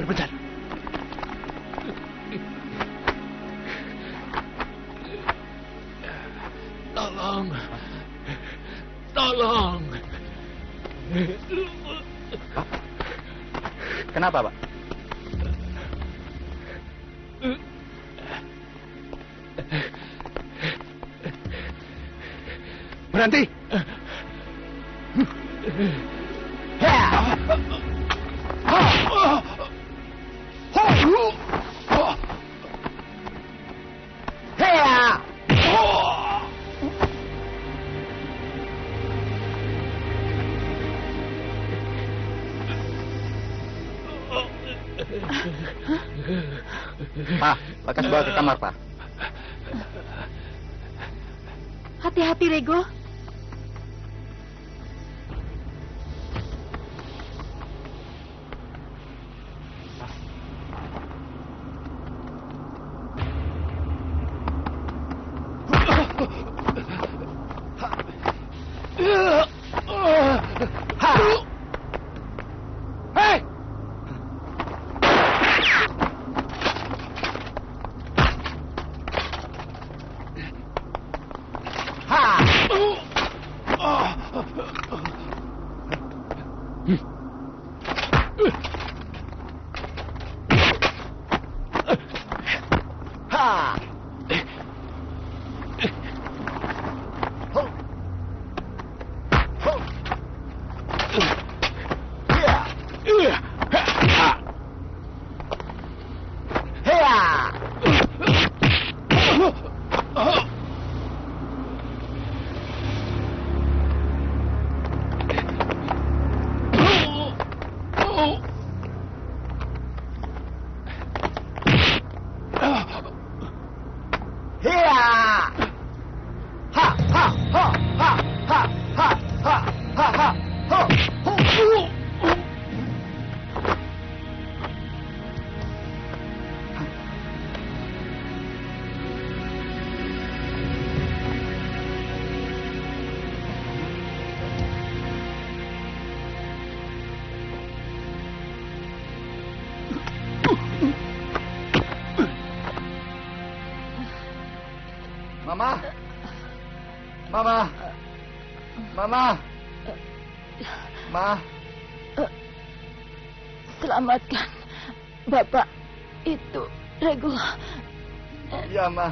pencet. Tolong. Tolong. Pak? Kenapa, Pak? Berhenti! Pak, lekas bawa ke kamar, Pak. Hati-hati, Rego. Mama! Mama! Mama! Ma! Selamatkan Bapak itu, Rego. Iya, Ma.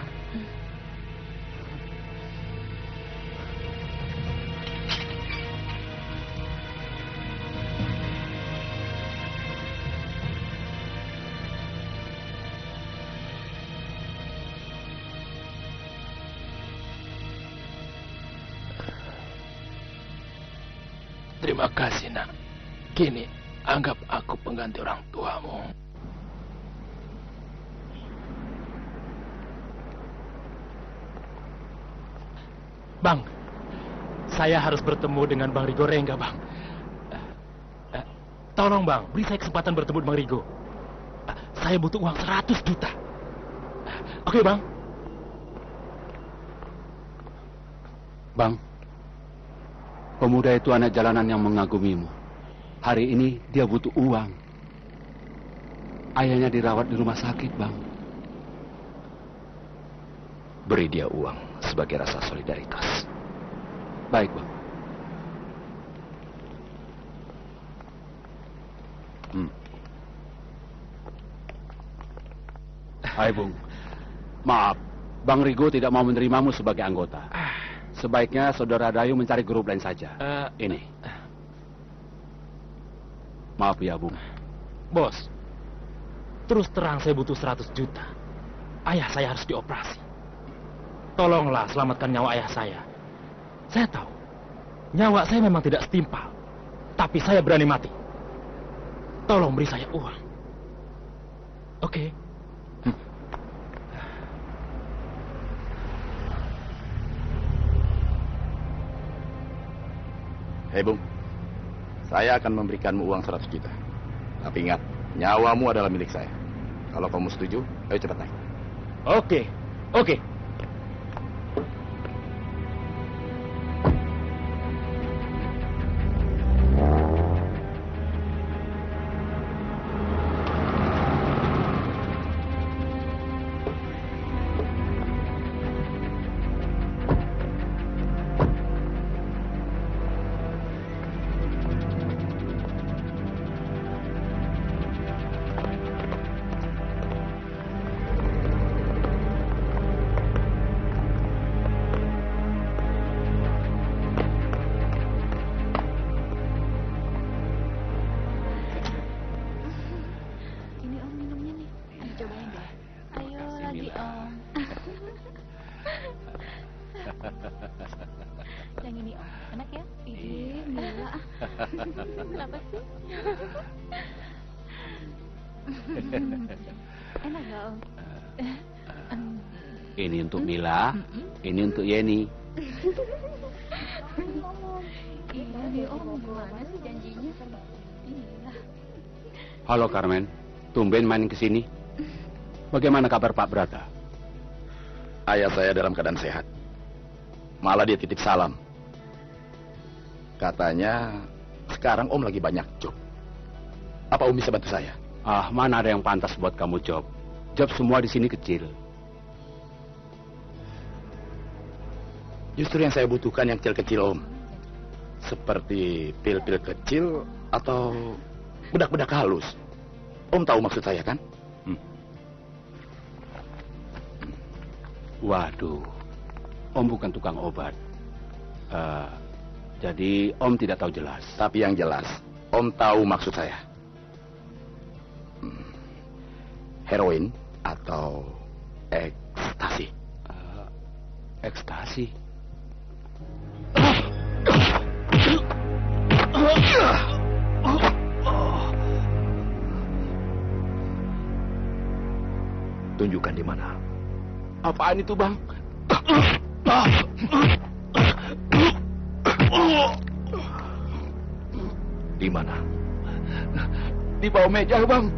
Terima kasih, Nak. Kini, anggap aku pengganti orang tuamu. Bang, saya harus bertemu dengan Bang Rigo Rengga, Bang. Tolong, Bang, beri saya kesempatan bertemu dengan Bang Rigo. Saya butuh uang 100 juta. Oke, Bang? Bang, pemuda itu anak jalanan yang mengagumimu. Hari ini dia butuh uang. Ayahnya dirawat di rumah sakit, Bang. Beri dia uang sebagai rasa solidaritas. Baik, Bang. Hai, Bung. Maaf, Bang Rigo tidak mau menerimamu sebagai anggota. Sebaiknya saudara Dayu mencari grup lain saja. Ini. Maaf ya, Bung. Bos, terus terang saya butuh 100 juta. Ayah saya harus dioperasi. Tolonglah selamatkan nyawa ayah saya. Saya tahu, nyawa saya memang tidak setimpal. Tapi saya berani mati. Tolong beri saya uang. Oke? Hei, Bung. Saya akan memberikanmu uang 100 juta. Tapi ingat, nyawamu adalah milik saya. Kalau kamu setuju, ayo cepat naik. Oke, oke. Yang ini Om, enak ya? Iya, Mila. Kenapa sih? Enak nggak Om? Ini untuk Mila, ini untuk Yeni. Iya deh Om, gimana sih janjinya? Iya. Halo Carmen, tumben main ke sini. Bagaimana kabar Pak Brata? Ayah saya dalam keadaan sehat. Malah dia titip salam. Katanya sekarang Om lagi banyak job. Apa Om bisa bantu saya? Ah, mana ada yang pantas buat kamu job? Job semua di sini kecil. Justru yang saya butuhkan yang kecil-kecil Om. Seperti pil-pil kecil atau bedak-bedak halus. Om tahu maksud saya kan? Waduh, Om bukan tukang obat. Jadi Om tidak tahu jelas. Tapi yang jelas, Om tahu maksud saya. Heroin atau ekstasi? Ekstasi? Tunjukkan di mana. Apaan itu, Bang? Di mana? Di bawah meja, Bang.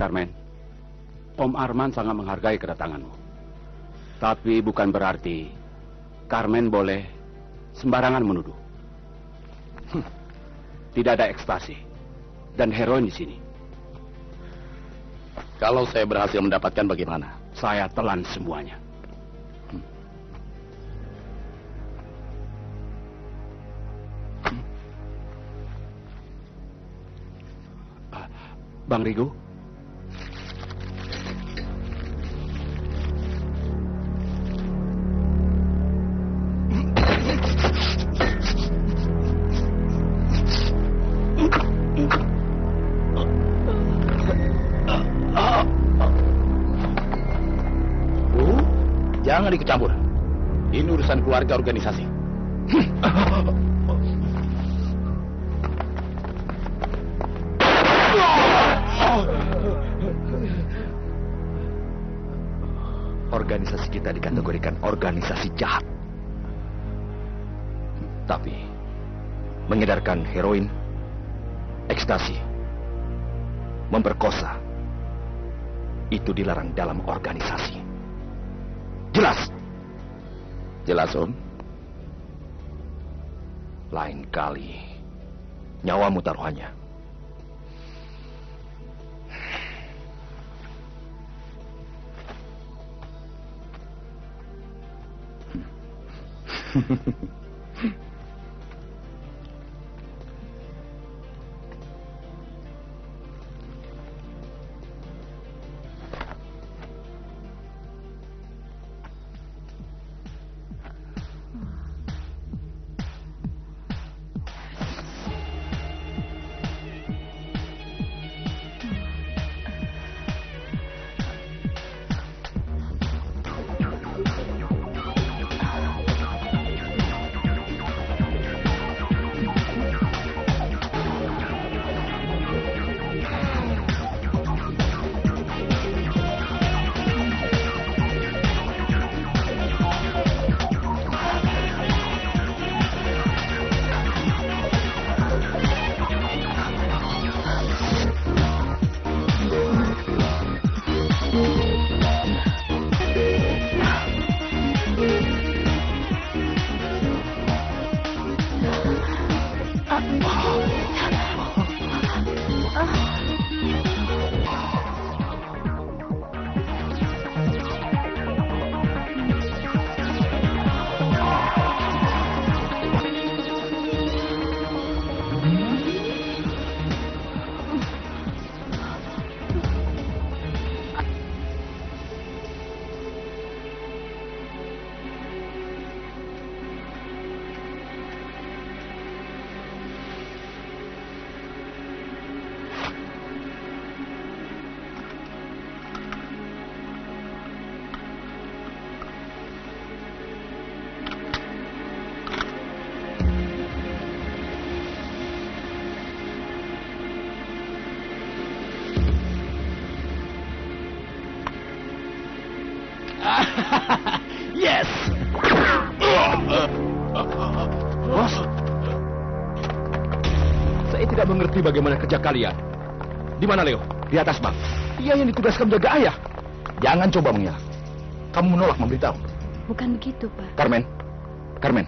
Carmen, Om Arman sangat menghargai kedatanganmu. Tapi bukan berarti Carmen boleh sembarangan menuduh. Tidak ada ekstasi dan heroin di sini. Kalau saya berhasil mendapatkan bagaimana? Saya telan semuanya. Bang Rigo? Jangan ikut campur. Ini urusan keluarga organisasi. Organisasi kita dikategorikan organisasi jahat. Tapi mengedarkan heroin, ekstasi, memperkosa, itu dilarang dalam organisasi. Jelas? Jelas, Om. Lain kali, nyawamu taruhannya. Yes! Bos, saya tidak mengerti bagaimana kerja kalian. Di mana Leo? Di atas, Bang. Dia yang ditugaskan menjaga ayah. Jangan coba mengelak. Kamu menolak memberitahu. Bukan begitu, Pak. Carmen, Carmen.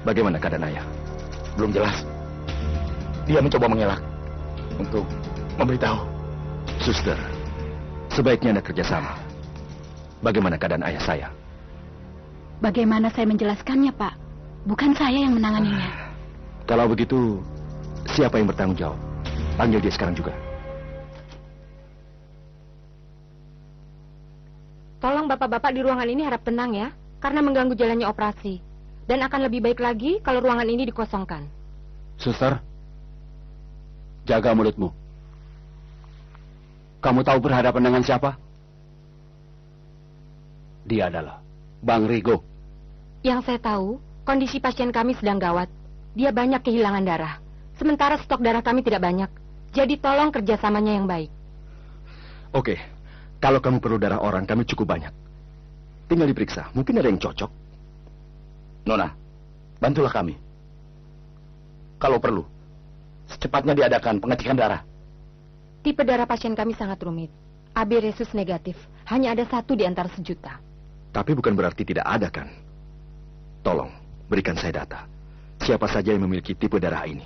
Bagaimana keadaan ayah? Belum jelas. Dia mencoba mengelak untuk memberitahu. Suster, sebaiknya Anda kerjasama. Bagaimana keadaan ayah saya? Bagaimana saya menjelaskannya, Pak? Bukan saya yang menanganinya. Kalau begitu, siapa yang bertanggung jawab? Panggil dia sekarang juga. Tolong bapak-bapak di ruangan ini harap tenang ya, karena mengganggu jalannya operasi. Dan akan lebih baik lagi kalau ruangan ini dikosongkan. Suster, jaga mulutmu. Kamu tahu berhadapan dengan siapa? Dia adalah Bang Rigo. Yang saya tahu, kondisi pasien kami sedang gawat. Dia banyak kehilangan darah. Sementara stok darah kami tidak banyak. Jadi tolong kerjasamanya yang baik. Oke, kalau kamu perlu darah orang, kami cukup banyak. Tinggal diperiksa, mungkin ada yang cocok. Nona, bantulah kami. Kalau perlu, secepatnya diadakan pengecekan darah. Tipe darah pasien kami sangat rumit. AB resus negatif. Hanya ada 1 di antara 1 juta. Tapi bukan berarti tidak ada, kan? Tolong, berikan saya data. Siapa saja yang memiliki tipe darah ini?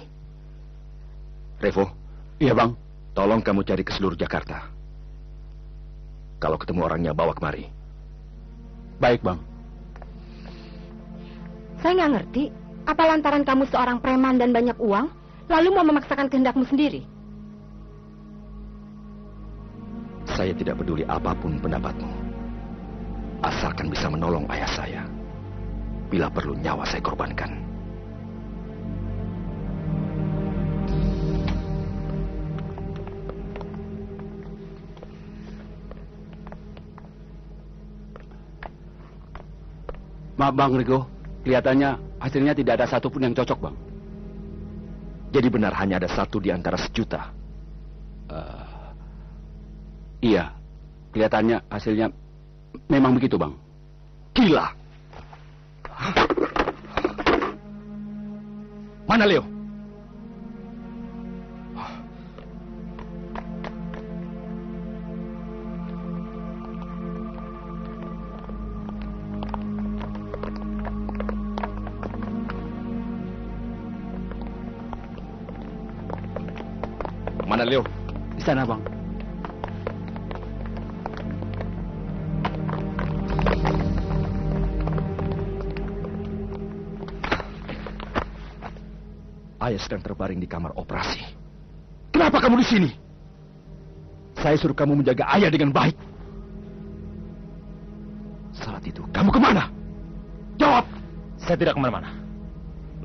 Revo? Iya, Bang. Tolong kamu cari ke seluruh Jakarta. Kalau ketemu orangnya, bawa kemari. Baik, Bang. Saya nggak ngerti. Apa lantaran kamu seorang preman dan banyak uang, lalu mau memaksakan kehendakmu sendiri? Saya tidak peduli apapun pendapatmu. Asalkan bisa menolong ayah saya. Bila perlu nyawa saya korbankan. Maaf, Bang Rigo. Kelihatannya hasilnya tidak ada satupun yang cocok, Bang. Jadi benar hanya ada 1 di antara 1 juta. Iya, kelihatannya hasilnya memang begitu, Bang. Gila! Mana Leo? Mana Leo? Di sana, Bang. Ayah sedang terbaring di kamar operasi. Kenapa kamu di sini? Saya suruh kamu menjaga ayah dengan baik. Saat itu, kamu kemana? Jawab! Saya tidak kemana-mana.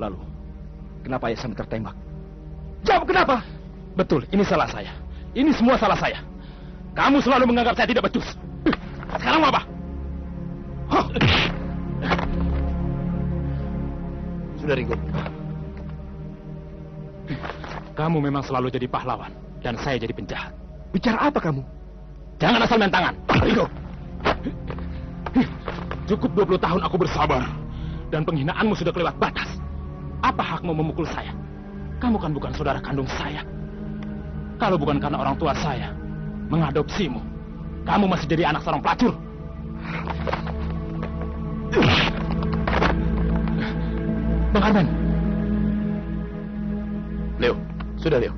Lalu, kenapa ayah sampai tertembak? Jawab kenapa? Betul, ini salah saya. Ini semua salah saya. Kamu selalu menganggap saya tidak becus. Sekarang mau apa? Hah? Sudah, Rigo. Kamu memang selalu jadi pahlawan, dan saya jadi penjahat. Bicara apa kamu? Jangan asal main tangan. Rigo! Cukup 20 tahun aku bersabar, dan penghinaanmu sudah kelewat batas. Apa hakmu memukul saya? Kamu kan bukan saudara kandung saya. Kalau bukan karena orang tua saya mengadopsimu, kamu masih jadi anak seorang pelacur. Bang Arman. Leo, sudah Leo.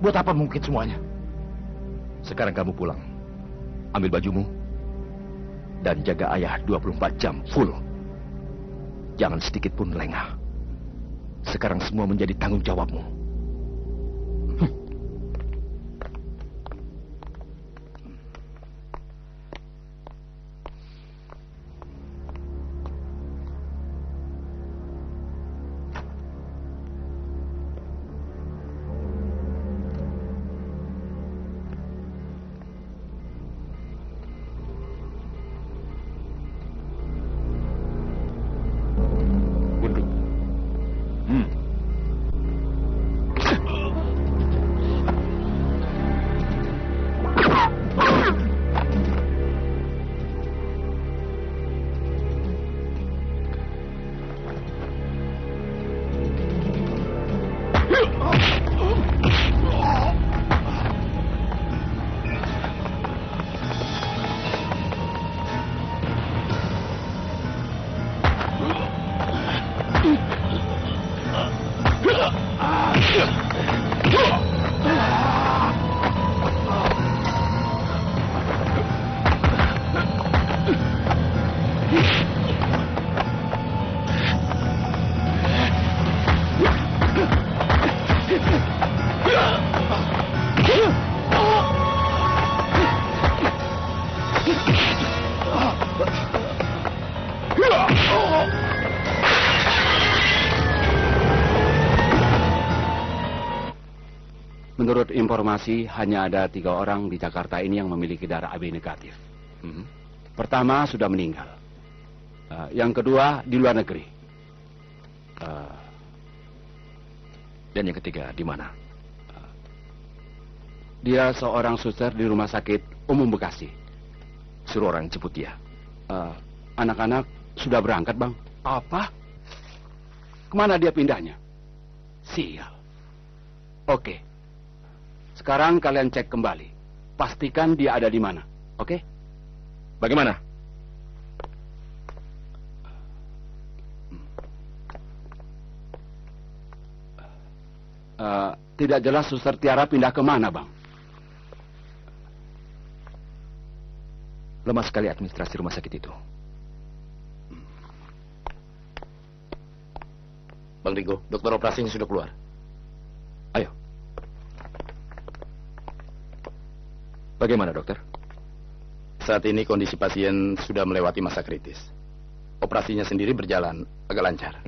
Buat apa mungkin semuanya? Sekarang kamu pulang. Ambil bajumu. Dan jaga ayah 24 jam full. Jangan sedikit pun lengah. Sekarang semua menjadi tanggung jawabmu. Menurut informasi, hanya ada 3 orang di Jakarta ini yang memiliki darah AB negatif. Pertama sudah meninggal. Yang kedua di luar negeri. Dan yang ketiga di mana? Dia seorang suster di Rumah Sakit Umum Bekasi. Suruh orang jemput dia. Anak-anak sudah berangkat, Bang. Apa? Kemana dia pindahnya? Sial. Oke. Sekarang kalian cek kembali. Pastikan dia ada di mana. Oke? Bagaimana? Tidak jelas Suster Tiara pindah ke mana, Bang. Lemah sekali administrasi rumah sakit itu. Bang Rigo, dokter operasinya sudah keluar. Ayo. Bagaimana, dokter? Saat ini kondisi pasien sudah melewati masa kritis. Operasinya sendiri berjalan agak lancar.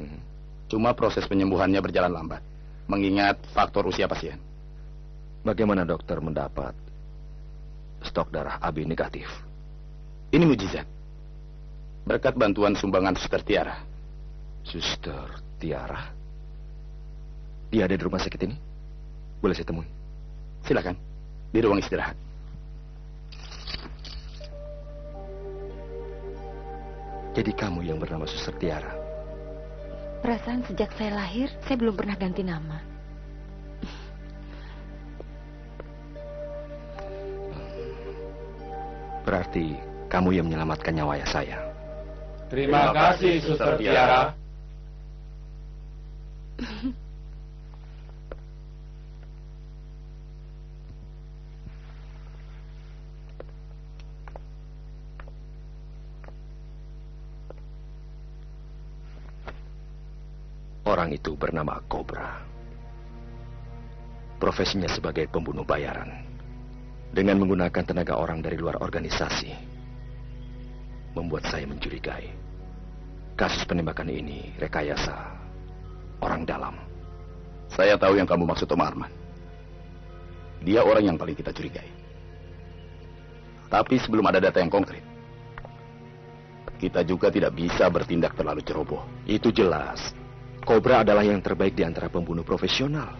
Cuma proses penyembuhannya berjalan lambat, mengingat faktor usia pasien. Bagaimana dokter mendapat stok darah AB negatif? Ini mujizat. Berkat bantuan sumbangan Suster Tiara. Suster Tiara? Dia ada di rumah sakit ini? Boleh saya temui? Silakan, di ruang istirahat. Jadi kamu yang bernama Suster Tiara? Perasaan sejak saya lahir, saya belum pernah ganti nama. Berarti kamu yang menyelamatkan nyawa ayah saya. Terima kasih, Suster Tiara. Orang itu bernama Cobra. Profesinya sebagai pembunuh bayaran. Dengan menggunakan tenaga orang dari luar organisasi. Membuat saya mencurigai. Kasus penembakan ini rekayasa orang dalam. Saya tahu yang kamu maksud, Om Arman. Dia orang yang paling kita curigai. Tapi sebelum ada data yang konkret, kita juga tidak bisa bertindak terlalu ceroboh. Itu jelas. Cobra adalah yang terbaik di antara pembunuh profesional.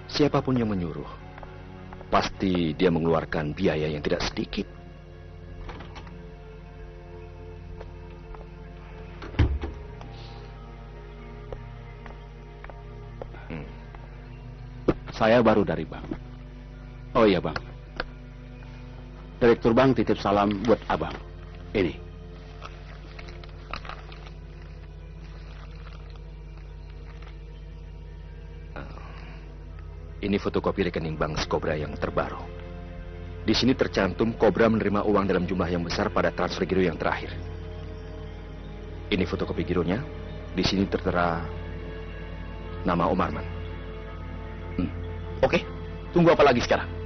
Siapapun yang menyuruh, pasti dia mengeluarkan biaya yang tidak sedikit. Saya baru dari bank. Oh iya, Bang. Direktur bank titip salam buat Abang. Ini. Ini fotokopi rekening bank Cobra yang terbaru. Di sini tercantum Cobra menerima uang dalam jumlah yang besar pada transfer giro yang terakhir. Ini fotokopi gironya. Di sini tertera nama Om Arman. Oke, tunggu apa lagi sekarang?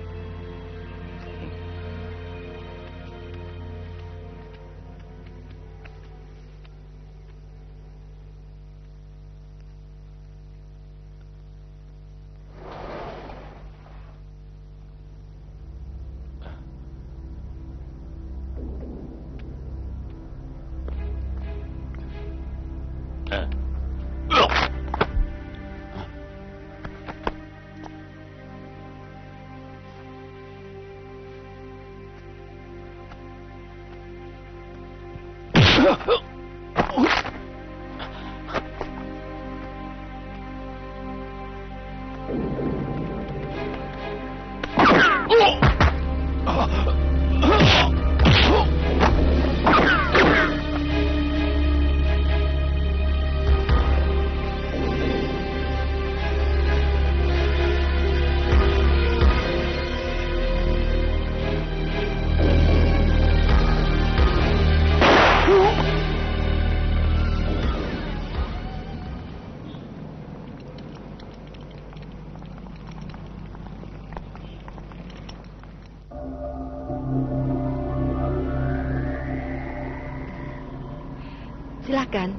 Silakan.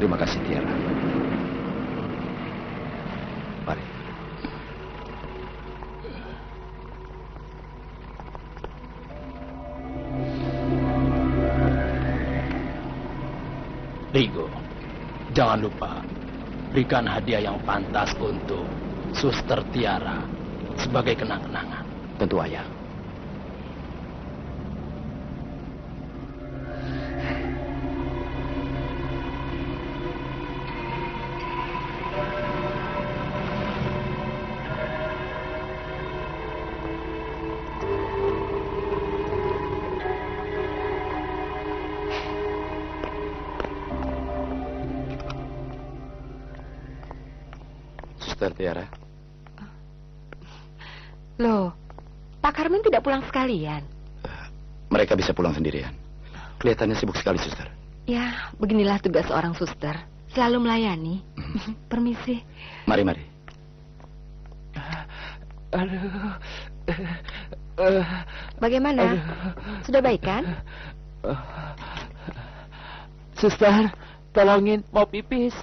Terima kasih, Tiara. Mari. Rigo, jangan lupa berikan hadiah yang pantas untuk Suster Tiara sebagai kenang-kenangan. Tentu, Ayah. Suster Tiara. Loh, Pak Karmen tidak pulang sekalian? Mereka bisa pulang sendirian. Kelihatannya sibuk sekali, Suster. Ya, beginilah tugas seorang suster. Selalu melayani. Permisi. Mari, mari. Bagaimana? Sudah baik kan? Suster, tolongin mau pipis.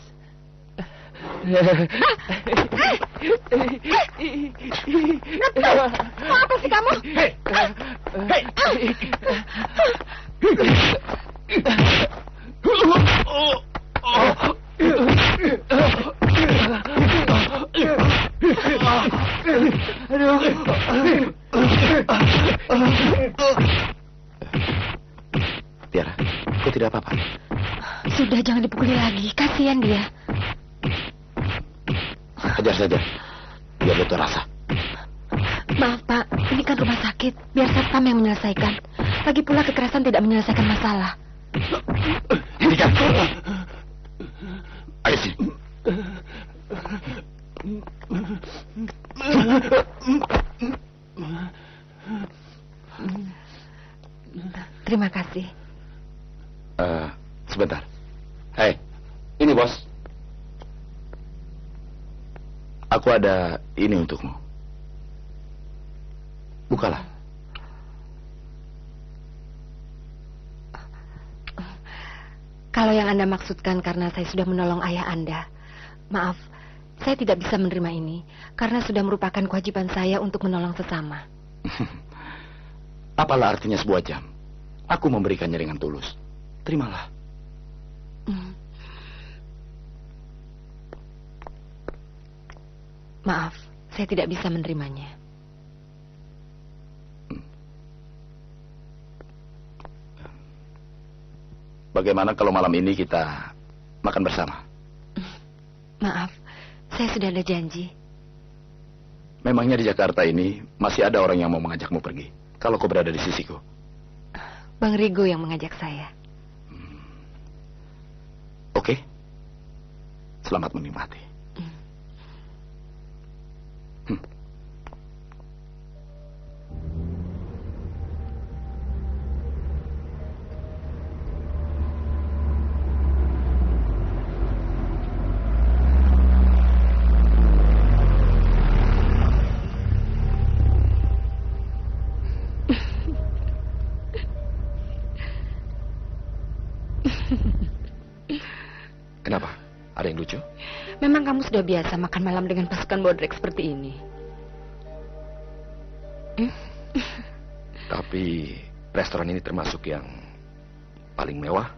Mau apa sih kamu? Tiara, kau tidak apa-apa? Sudah, jangan dipukuli lagi. Kasihan dia. Ajar saja. Biar dia tahu rasa. Maaf, Pak. Ini kan rumah sakit. Biar satpam yang menyelesaikan. Lagi pula kekerasan tidak menyelesaikan masalah. Hentikan. Ayo sini. Terima kasih. Sebentar. Hei, ini bos. Aku ada ini untukmu. Bukalah. Kalau yang Anda maksudkan karena saya sudah menolong ayah Anda, maaf, saya tidak bisa menerima ini karena sudah merupakan kewajiban saya untuk menolong sesama. Apalah artinya sebuah jam? Aku memberikannya dengan tulus. Terimalah. Maaf, saya tidak bisa menerimanya. Bagaimana kalau malam ini kita makan bersama? Maaf, saya sudah ada janji. Memangnya di Jakarta ini masih ada orang yang mau mengajakmu pergi? Kalau kau berada di sisiku. Bang Rigo yang mengajak saya. Oke. Selamat menikmati. Kenapa? Ada yang lucu? Memang kamu sudah biasa makan malam dengan pasukan bodrek seperti ini. Tapi restoran ini termasuk yang paling mewah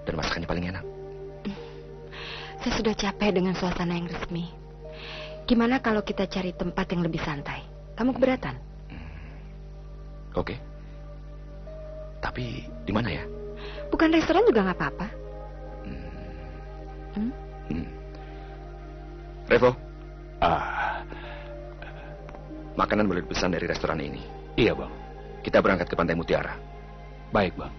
dan masakannya paling enak. Saya sudah capek dengan suasana yang resmi. Gimana kalau kita cari tempat yang lebih santai? Kamu keberatan? Oke. Tapi di mana ya? Bukan restoran juga nggak apa-apa. Revo. Makanan boleh dipesan dari restoran ini. Iya, Bang. Kita berangkat ke Pantai Mutiara. Baik, Bang.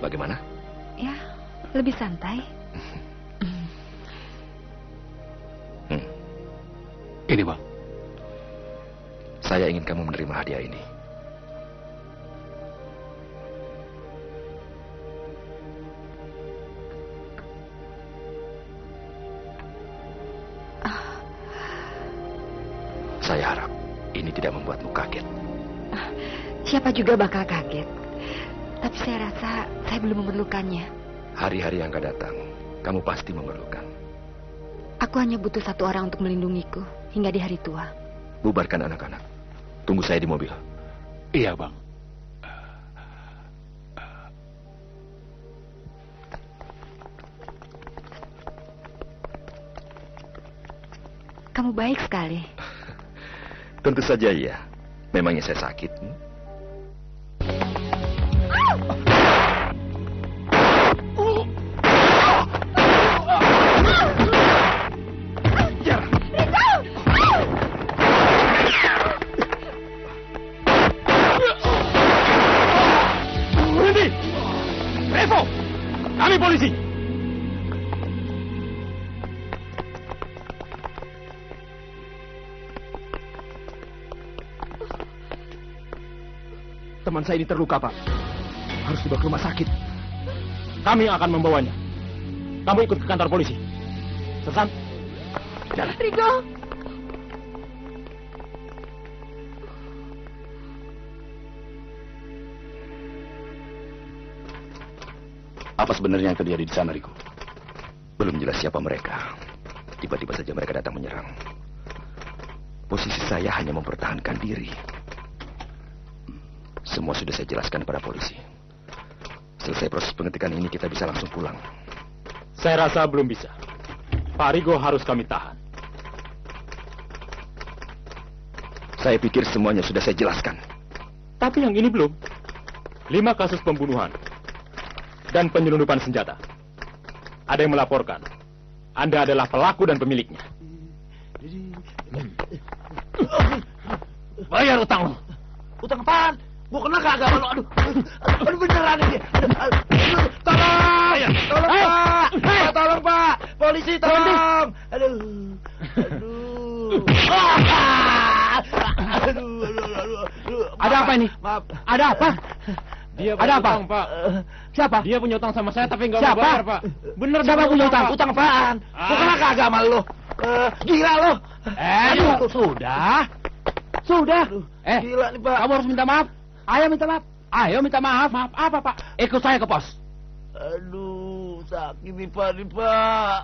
Bagaimana? Ya, lebih santai. Ini, Bang. Saya ingin kamu menerima hadiah ini. Saya harap ini tidak membuatmu kaget. Siapa juga bakal kaget. Tapi saya rasa saya belum memerlukannya. Hari-hari yang akan datang, kamu pasti memerlukan. Aku hanya butuh satu orang untuk melindungiku hingga di hari tua. Bubarkan anak-anak. Tunggu saya di mobil. Iya, Bang. Kamu baik sekali. Tentu saja iya. Memangnya saya sakit? Berhenti! Revo! Kami polisi! Teman saya ini terluka, Pak. Harus dibawa ke rumah sakit. Kami yang akan membawanya. Kamu ikut ke kantor polisi. Sersan, jalan. Rigo! Apa sebenarnya yang terjadi di sana, Riko? Belum jelas siapa mereka. Tiba-tiba saja mereka datang menyerang. Posisi saya hanya mempertahankan diri. Semua sudah saya jelaskan pada polisi. Selesai proses pengetikan ini, kita bisa langsung pulang. Saya rasa belum bisa. Pak Rigo harus kami tahan. Saya pikir semuanya sudah saya jelaskan. Tapi yang ini belum. 5 kasus pembunuhan dan penyelundupan senjata. Ada yang melaporkan Anda adalah pelaku dan pemiliknya. Bayar utang lo. Utang apaan? Gua kena kagak malu. Aduh beneran ini. Tolong! Tolong, Pak! Tolong, Pak! Polisi, tolong! Aduh. Ada apa ini? Maaf. Ada apa? Dia Ada apa? utang, Pak. Siapa? Dia punya utang sama saya tapi nggak mau Siapa? bayar, Pak. Bener Siapa punya utang? Utang apaan? Gua kena kagak malu lo. Gila lo. Sudah. Sudah. Gila nih, Pak. Kamu harus minta maaf. Ayo minta maaf. Ayo minta maaf. Maaf apa, Pak? Ikut saya ke pos. Aduh, sakit nih, Pak.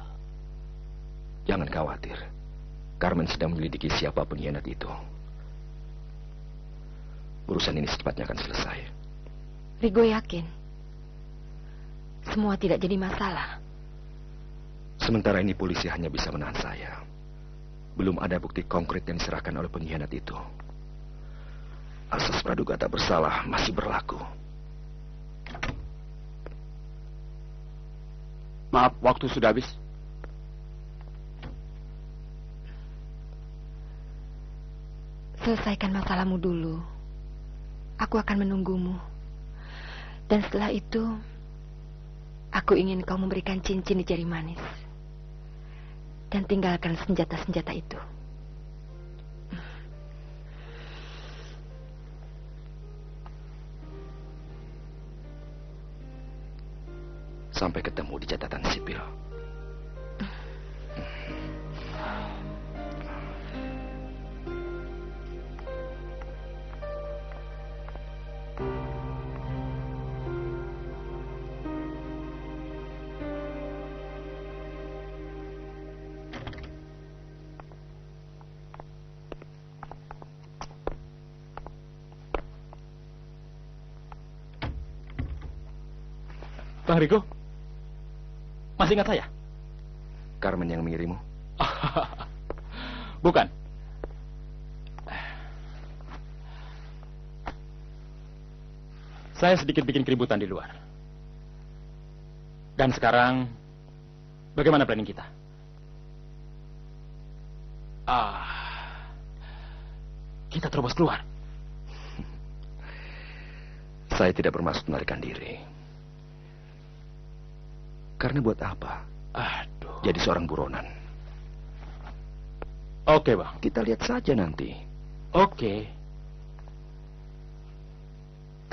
Jangan khawatir. Carmen sedang menyelidiki siapa pengkhianat itu. Urusan ini secepatnya akan selesai. Rigo yakin semua tidak jadi masalah. Sementara ini polisi hanya bisa menahan saya. Belum ada bukti konkret yang diserahkan oleh pengkhianat itu. Asas praduga tak bersalah masih berlaku. Maaf, waktu sudah habis. Selesaikan masalahmu dulu. Aku akan menunggumu. Dan setelah itu, aku ingin kau memberikan cincin di jari manis. Dan tinggalkan senjata-senjata itu. Sampai ketemu di catatan sipil. Bang Rigo, masih ingat saya? Carmen yang mengirimmu? Bukan. Saya sedikit bikin keributan di luar. Dan sekarang, bagaimana planning kita? Kita terobos keluar. Saya tidak bermaksud melarikan diri. Karena buat apa? Aduh. Jadi seorang buronan. Oke, Bang. Kita lihat saja nanti. Oke.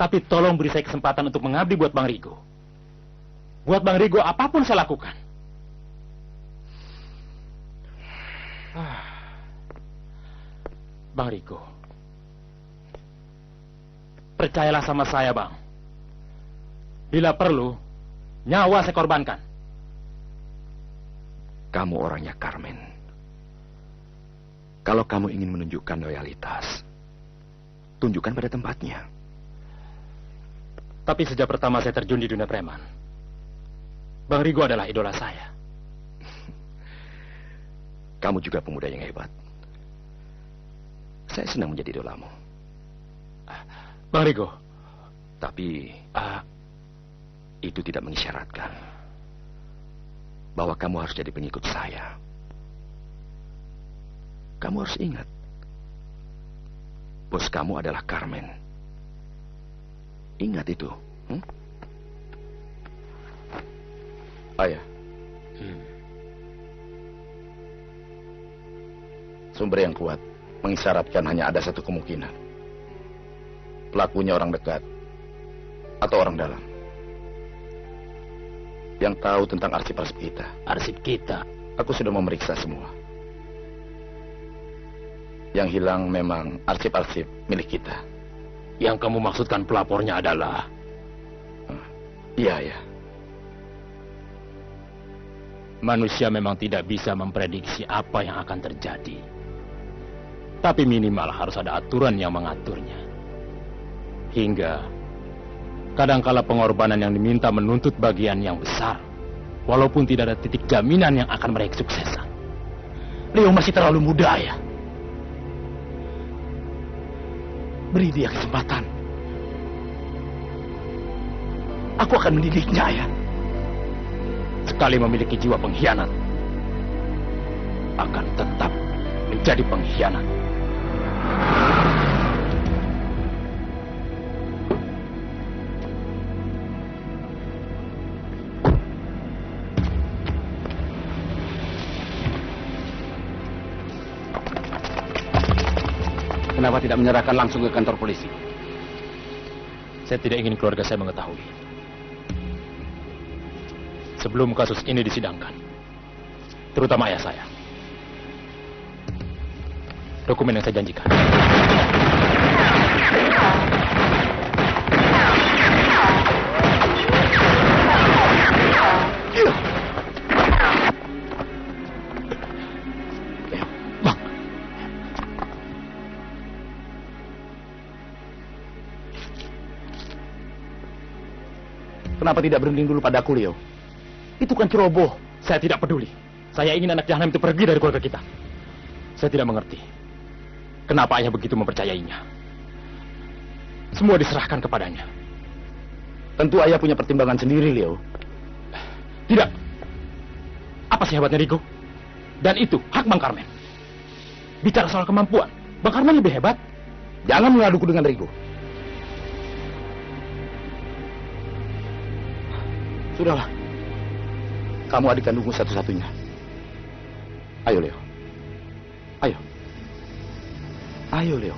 Tapi tolong beri saya kesempatan untuk mengabdi buat Bang Rigo. Buat Bang Rigo, apapun saya lakukan. Bang Riko, percayalah sama saya, Bang. Bila perlu, nyawa saya korbankan. Kamu orangnya Carmen. Kalau kamu ingin menunjukkan loyalitas, tunjukkan pada tempatnya. Tapi sejak pertama saya terjun di dunia preman, Bang Rigo adalah idola saya. Kamu juga pemuda yang hebat. Saya senang menjadi idolamu. Bang Rigo. Tapi itu tidak mengisyaratkan bahwa kamu harus jadi pengikut saya. Kamu harus ingat, bos kamu adalah Carmen. Ingat itu. Ayah. Sumber yang kuat mengisyaratkan hanya ada satu kemungkinan. Pelakunya orang dekat atau orang dalam yang tahu tentang arsip-arsip kita. Arsip kita? Aku sudah memeriksa semua. Yang hilang memang arsip-arsip milik kita. Yang kamu maksudkan pelapornya adalah? Iya, ya. Manusia memang tidak bisa memprediksi apa yang akan terjadi. Tapi minimal harus ada aturan yang mengaturnya. Hingga kadangkala pengorbanan yang diminta menuntut bagian yang besar, walaupun tidak ada titik jaminan yang akan meraih kesuksesan. Leo masih terlalu muda, ya. Beri dia kesempatan. Aku akan mendidiknya, ya. Sekali memiliki jiwa pengkhianat, akan tetap menjadi pengkhianat. Kenapa tidak menyerahkan langsung ke kantor polisi? Saya tidak ingin keluarga saya mengetahui. Sebelum kasus ini disidangkan, terutama ayah saya. Dokumen yang saya janjikan. Bang. Kenapa tidak berunding dulu padaku, Leo? Itu kan ceroboh. Saya tidak peduli. Saya ingin anak jahanam itu pergi dari keluarga kita. Saya tidak mengerti kenapa ayah begitu mempercayainya. Semua diserahkan kepadanya. Tentu ayah punya pertimbangan sendiri, Leo. Tidak. Apa sih hebatnya Rigo? Dan itu hak Bang Carmen. Bicara soal kemampuan, Bang Carmen lebih hebat. Jangan mengaduku dengan Rigo. Sudahlah. Kamu adik kandungku satu-satunya. Ayo, Leo. Ayo. Ayo, Leo.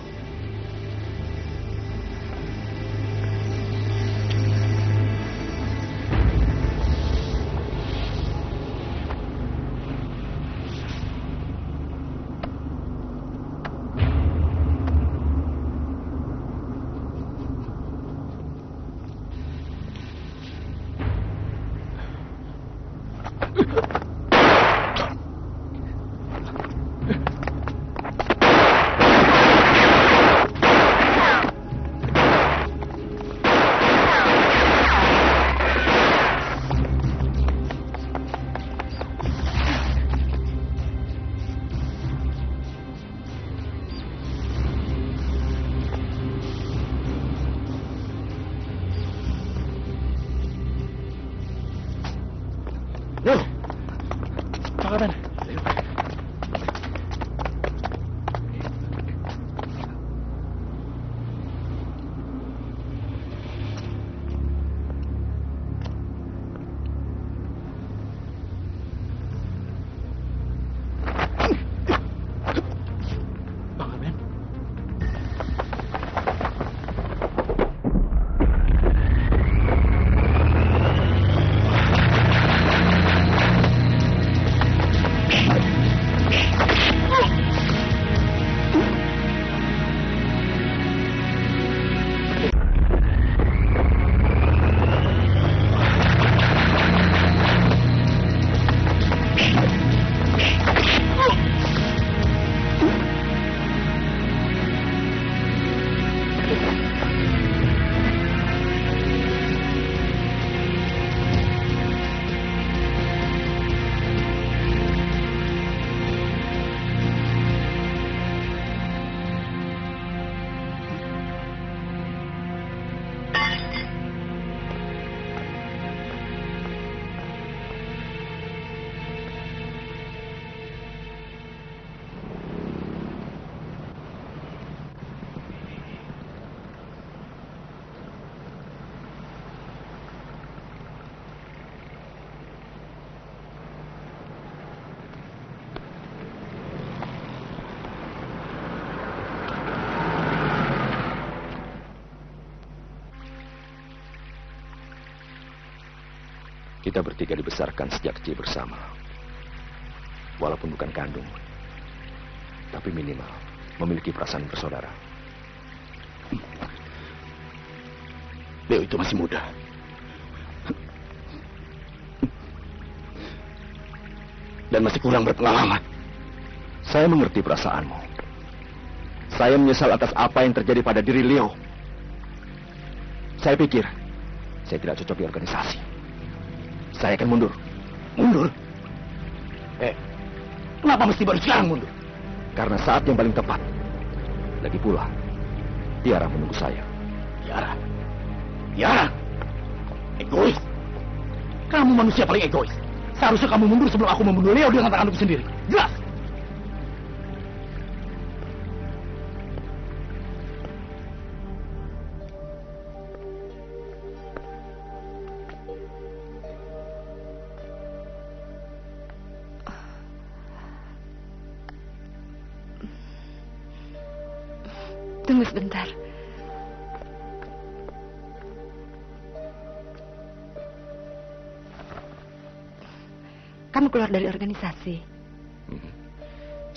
Kita bertiga dibesarkan sejak kecil bersama. Walaupun bukan kandung, tapi minimal memiliki perasaan bersaudara. Leo itu masih muda. Dan masih kurang berpengalaman. Saya mengerti perasaanmu. Saya menyesal atas apa yang terjadi pada diri Leo. Saya pikir saya tidak cocok di organisasi. Saya akan mundur. Mundur? Kenapa mesti baru sekarang mundur? Karena saat yang paling tepat. Lagi pula, Tiara menunggu saya. Tiara? Tiara? Egois? Kamu manusia paling egois. Seharusnya kamu mundur sebelum aku membunuh Leo dengan tanganku sendiri. Jelas? Tunggu sebentar. Kamu keluar dari organisasi.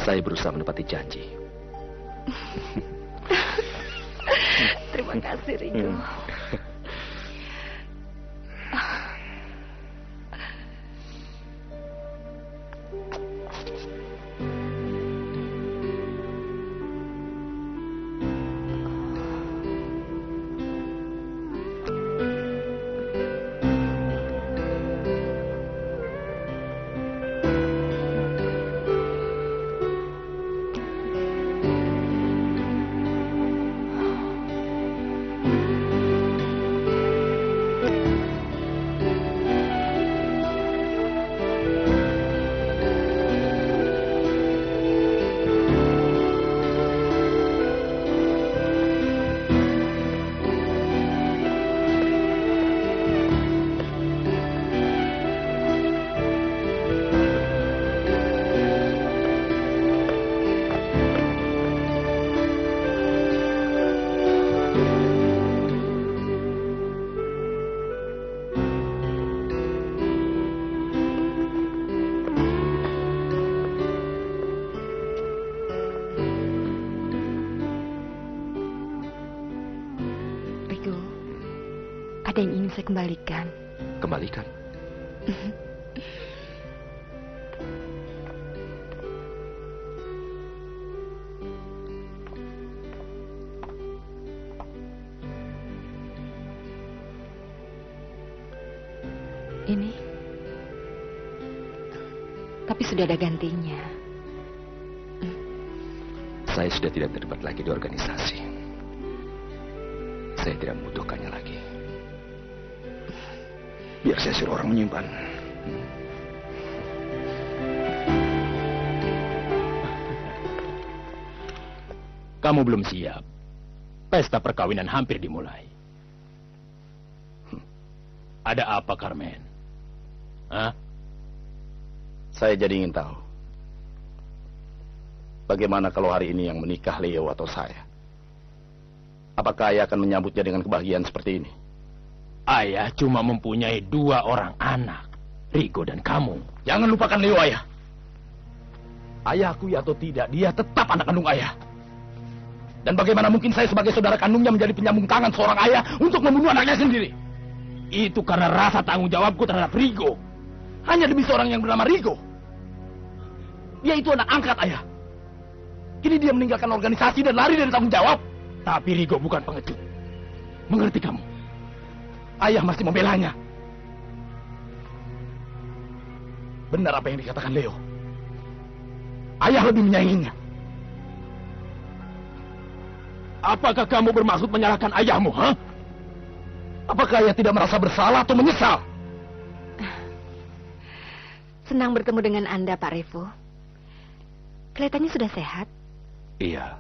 Saya berusaha menepati janji. Terima kasih, Rigo. Ada yang ingin saya kembalikan. Kembalikan? Ini. Tapi sudah ada gantinya. Saya sudah tidak terlibat lagi di organisasi. Saya tidak membutuhkannya lagi. Biar saya suruh orang menyimpan. Kamu belum siap. Pesta perkawinan hampir dimulai. Ada apa, Carmen? Hah? Saya jadi ingin tahu. Bagaimana kalau hari ini yang menikah Leo atau saya? Apakah ayah akan menyambutnya dengan kebahagiaan seperti ini? Ayah cuma mempunyai 2 orang anak, Rigo dan kamu. Jangan lupakan Leo, ayah. Ayah akui atau tidak, dia tetap anak kandung ayah. Dan bagaimana mungkin saya sebagai saudara kandungnya menjadi penyambung tangan seorang ayah untuk membunuh anaknya sendiri? Itu karena rasa tanggung jawabku terhadap Rigo. Hanya demi seorang yang bernama Rigo. Dia itu anak angkat ayah. Kini dia meninggalkan organisasi dan lari dari tanggung jawab. Tapi Rigo bukan pengecut. Mengerti kamu? Ayah masih membelanya. Benar apa yang dikatakan Leo. Ayah lebih menyayanginya. Apakah kamu bermaksud menyalahkan ayahmu, ha? Apakah ayah tidak merasa bersalah atau menyesal? Senang bertemu dengan Anda, Pak Revo. Kelihatannya sudah sehat. Iya.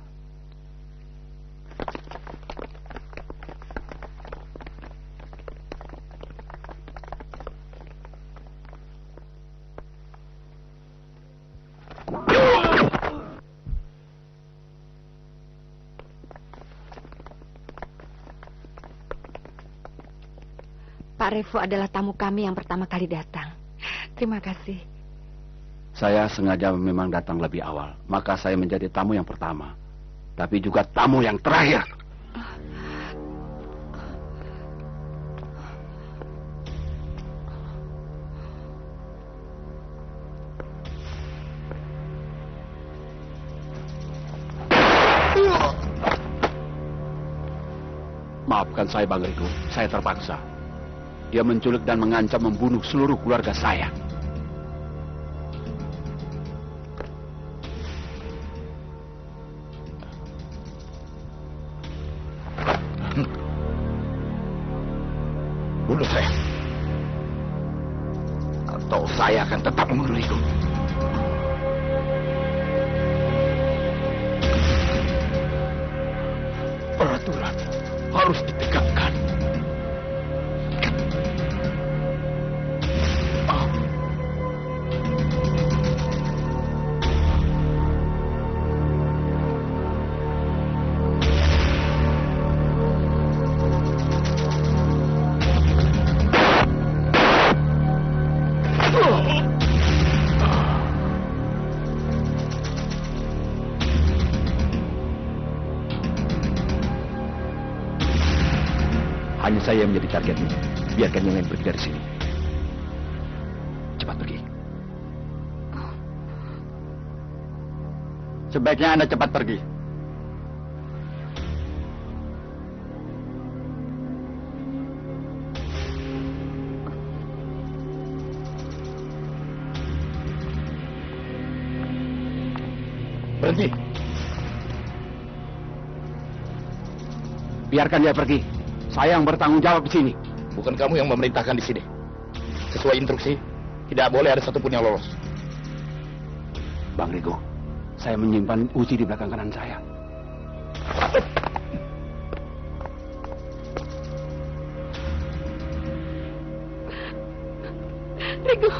Pak Revo adalah tamu kami yang pertama kali datang. Terima kasih. Saya sengaja memang datang lebih awal, maka saya menjadi tamu yang pertama, tapi juga tamu yang terakhir. Maafkan saya, Bang Riko. Saya terpaksa. Dia menculik dan mengancam membunuh seluruh keluarga saya. Bunuh saya. Atau saya akan tetap membunuh itu. Peraturan harus ditegakkan. Hanya saya yang menjadi targetnya. Biarkan yang lain pergi dari sini. Cepat pergi. Sebaiknya Anda cepat pergi. Berhenti. Biarkan dia pergi. Saya yang bertanggung jawab di sini. Bukan kamu yang memerintahkan di sini. Sesuai instruksi, tidak boleh ada satupun yang lolos. Bang Riko, saya menyimpan uji di belakang kanan saya. Riko.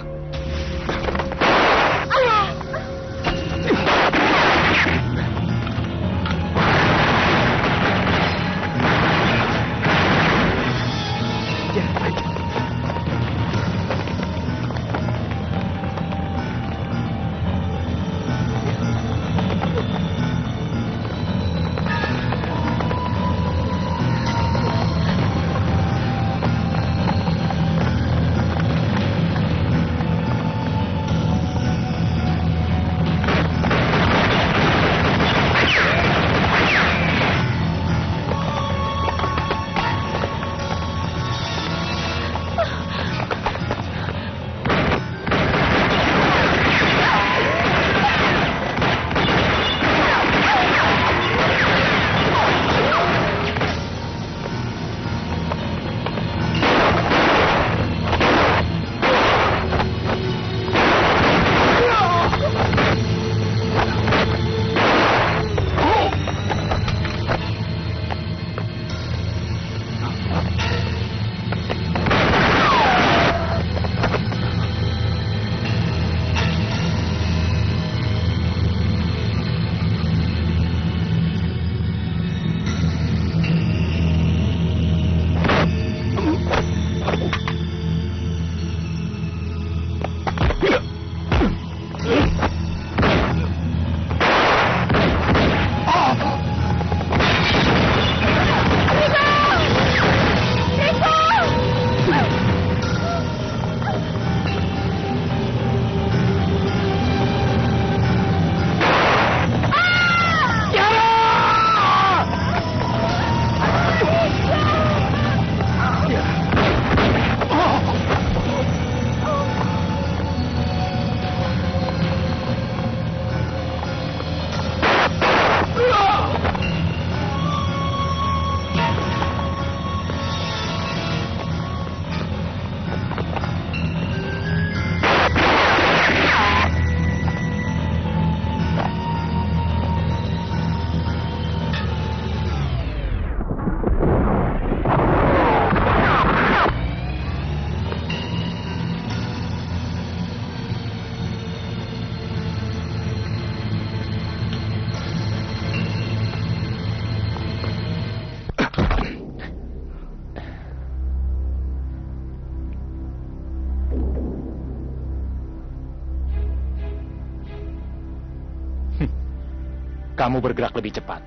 kamu bergerak lebih cepat.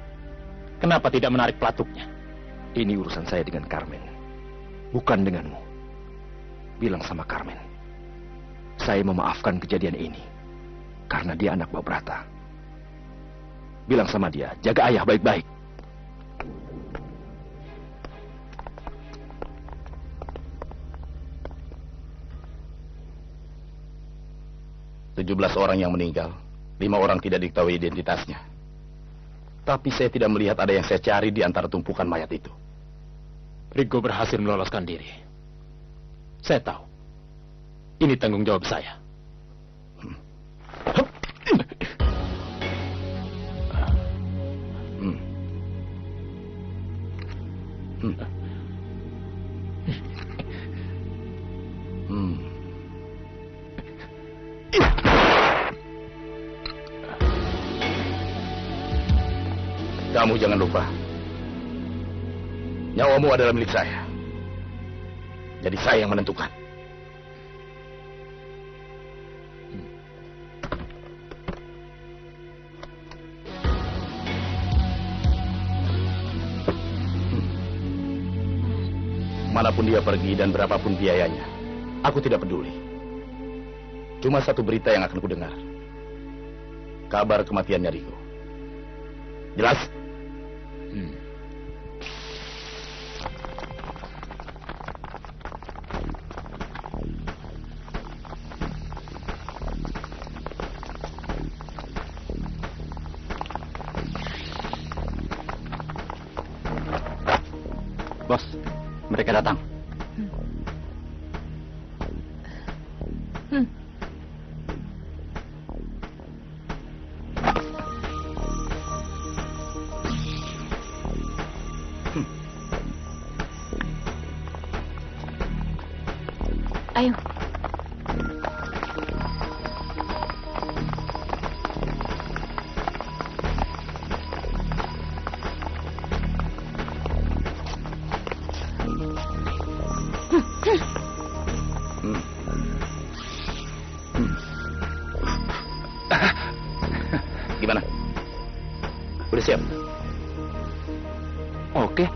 Kenapa tidak menarik pelatuknya? Ini urusan saya dengan Carmen, bukan denganmu. Bilang sama Carmen, saya memaafkan kejadian ini karena dia anak Mbak Brata. Bilang sama dia, jaga ayah baik-baik. "17 orang yang meninggal, 5 orang tidak diketahui identitasnya. Tapi saya tidak melihat ada yang saya cari di antara tumpukan mayat itu." Rigo berhasil meloloskan diri. Saya tahu. Ini tanggung jawab saya. Kamu jangan lupa, nyawamu adalah milik saya. Jadi saya yang menentukan. Manapun dia pergi dan berapapun biayanya, aku tidak peduli. Cuma satu berita yang akan kudengar. Kabar kematiannya Rigo. Jelas? Bos, mereka datang. Ayo. Gimana? Udah siap? Oke.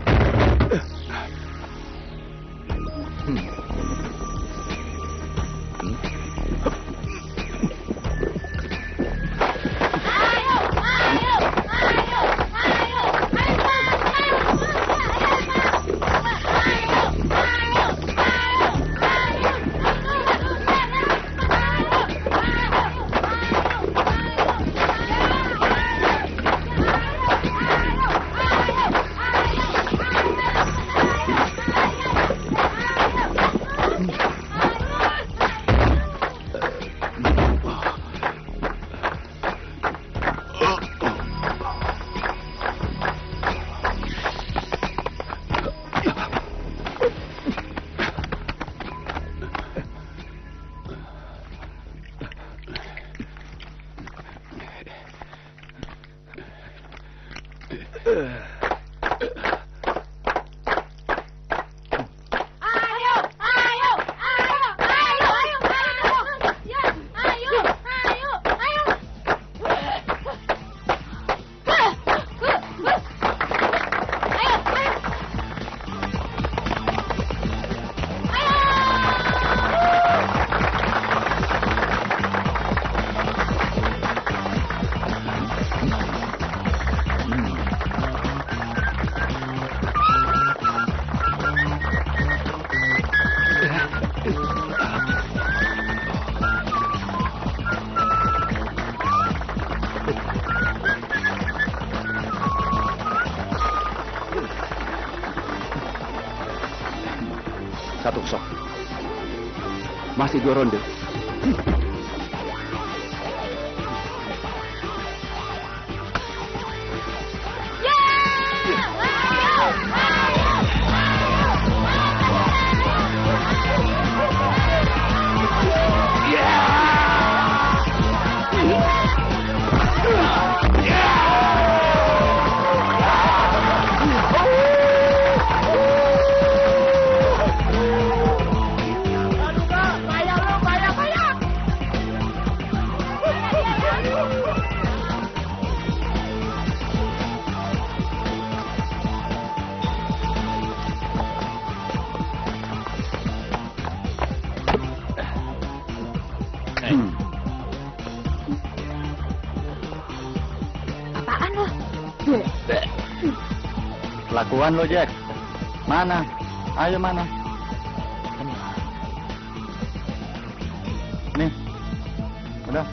Satu kosong. Masih 2 ronde. Kelakuan lo, Jack. Mana? Ayo mana? Nih. Udah.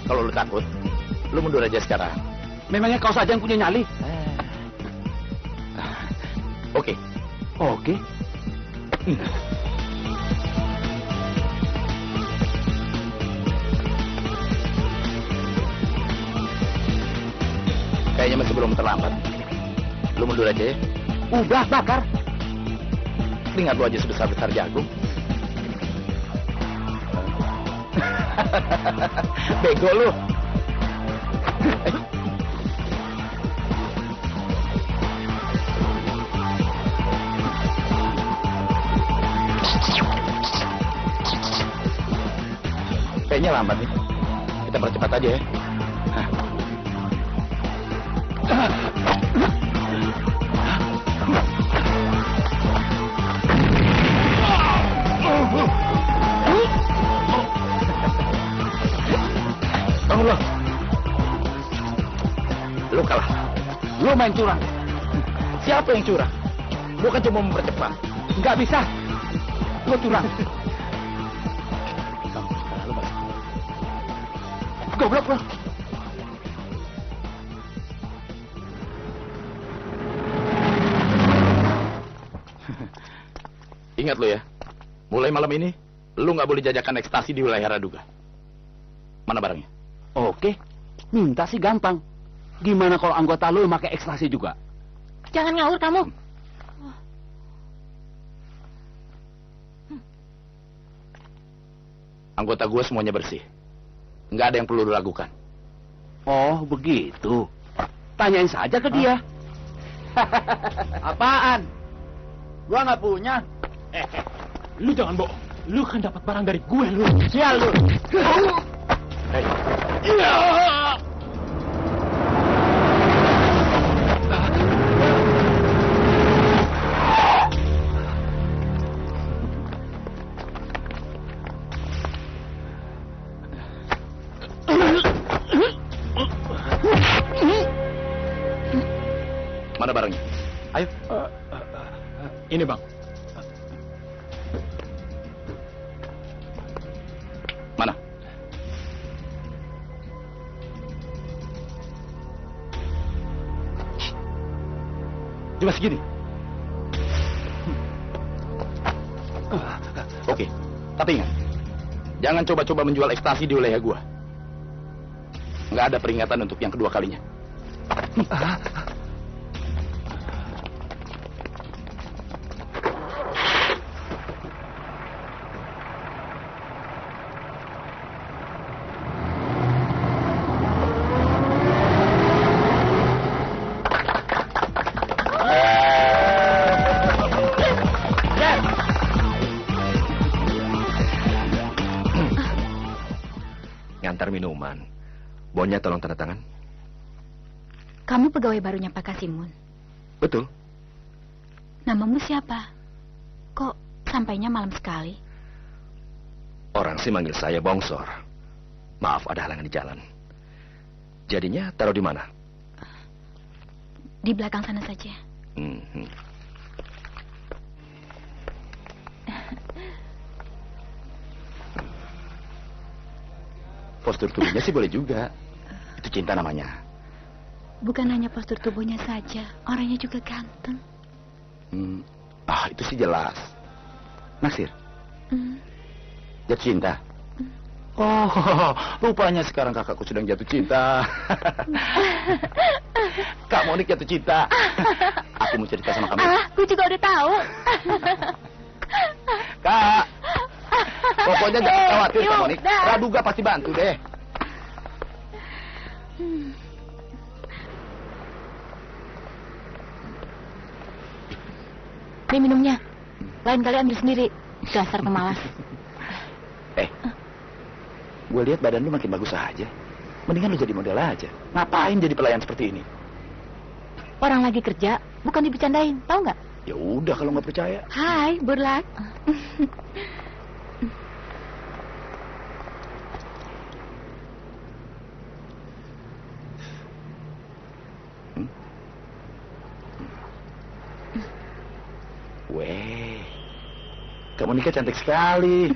Kalau lu takut, lu mundur aja sekarang. Memangnya kau saja yang punya nyali? Oke. Oke. Kayaknya masih belum terlambat. Lu mundur aja ya. Udah bakar. Ingat lu aja sebesar-besar jagung. Bego lu. Kayaknya lambat nih. Kita percepat aja ya. Bangun lo. Lu kalah. Lu main curang. Siapa yang curang? Lu kan cuma mempercepat. Nggak bisa. Lu curang. Goblok lu. Ingat lu ya. Mulai malam ini, lu nggak boleh jajakan ekstasi di wilayah Raduga. Mana barangnya? Oke. Minta sih gampang. Gimana kalau anggota lu pakai ekstasi juga? Jangan ngawur kamu. Anggota gue semuanya bersih. Nggak ada yang perlu diragukan. Oh, begitu. Tanyain saja ke dia. Apaan? Gua nggak punya. Lu jangan bohong. Lu kan dapat barang dari gue, lu. Sial lu. Hei. Mana barangnya? Ayo. Ini, Bang. Mana? Cuma segini. Oke, tapi ingat, jangan coba-coba menjual ekstasi di wilayah gua. Nggak ada peringatan untuk yang kedua kalinya. Ngantar minuman. Bonnya tolong tanda tangan. Kamu pegawai barunya Pak Kasimun. Betul. Namamu siapa? Kok sampainya malam sekali? Orang sih manggil saya Bongsor. Maaf, ada halangan di jalan. Jadinya taruh di mana? Di belakang sana saja. Postur tubuhnya sih boleh juga. Itu cinta namanya. Bukan hanya postur tubuhnya saja, orangnya juga ganteng. Itu sih jelas. Naksir? Jatuh cinta? Oh, rupanya sekarang kakakku sedang jatuh cinta. Kak Monik jatuh cinta. Aku mau cerita sama kamu. Aku juga udah tahu. Kak, pokoknya jangan khawatir Kak Monik. Dah. Raduga pasti bantu deh. Ini minumnya. Lain kali ambil sendiri. Dasar pemalas. Gue lihat badan lu makin bagus aja. Mendingan lu jadi model aja. Ngapain jadi pelayan seperti ini? Orang lagi kerja, bukan dibercandain. Tahu nggak? Ya udah kalau nggak percaya. Hai, Burlak. Kak Monika cantik sekali.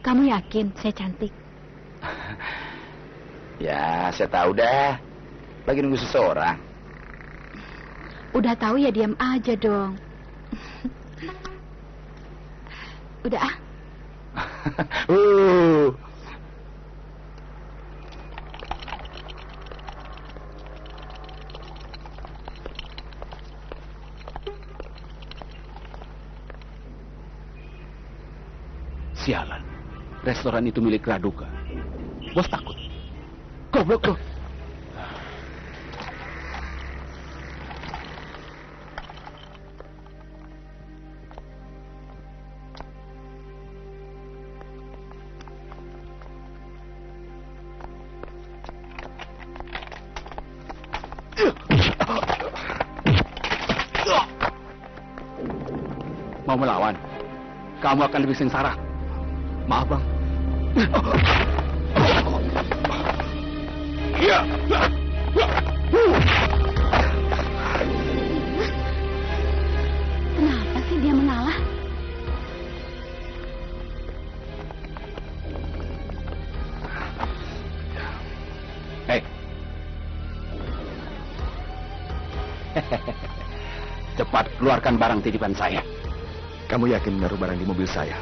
Kamu yakin saya cantik? Ya, saya tahu dah. Lagi nunggu seseorang. Udah tahu ya diam aja dong. Udah ah. Sialan, restoran itu milik Raduka. Bos takut. Goblok lo. Mau melawan? Kamu akan lebih sengsara. Maaf, Bang. Kenapa sih dia mengalah? Hei. Cepat keluarkan barang titipan saya. Kamu yakin menaruh barang di mobil saya?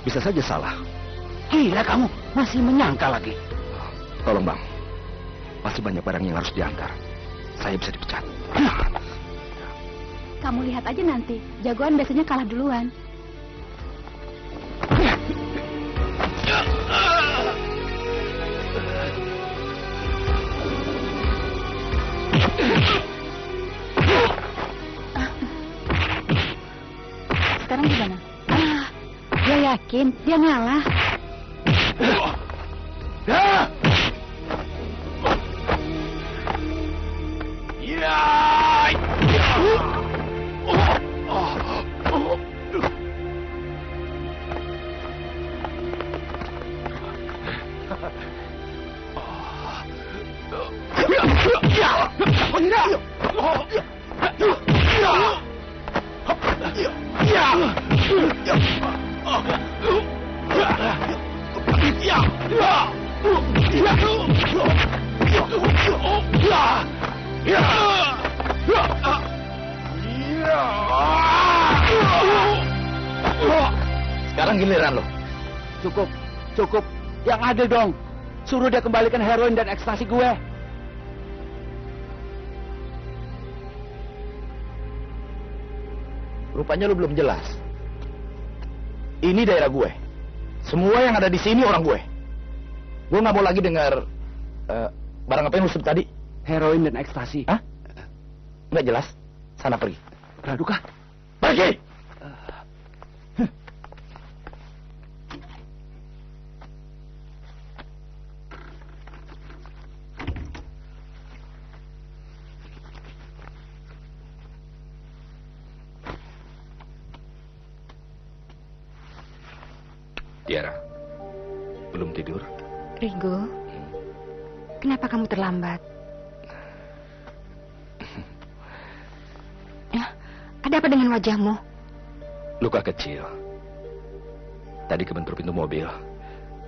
Bisa saja salah. Gila kamu, masih menyangka lagi. Tolong bang, masih banyak barang yang harus diantar. Saya bisa dipecat. Kamu lihat aja nanti, jagoan biasanya kalah duluan. Sekarang gimana? Dia yakin dia ngalah. Sekarang giliran lo. Cukup, cukup. Yang adil dong. Suruh dia kembalikan heroin dan ekstasi gue. Rupanya lo belum jelas. Ini daerah gue. Semua yang ada di sini orang gue. Gue nggak mau lagi dengar barang apa yang lo sebut tadi. Heroin dan ekstasi. Hah? Nggak jelas. Sana pergi. Raduka. Pergi! Tiara, belum tidur? Ringo, kenapa kamu terlambat? Ya, ada apa dengan wajahmu? Luka kecil. Tadi kebentur pintu mobil.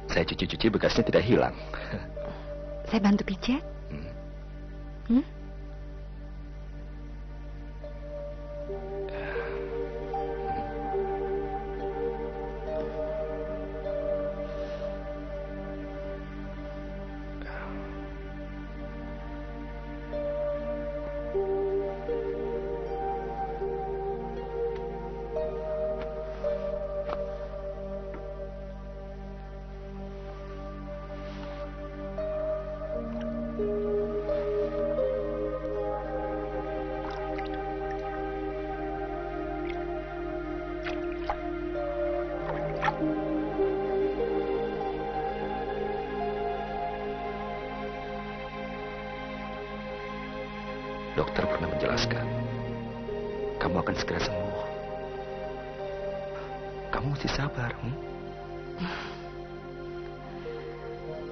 Saya cuci-cuci bekasnya tidak hilang. Saya bantu pijat? Hmm? Dokter pernah menjelaskan, kamu akan segera sembuh. Kamu mesti sabar.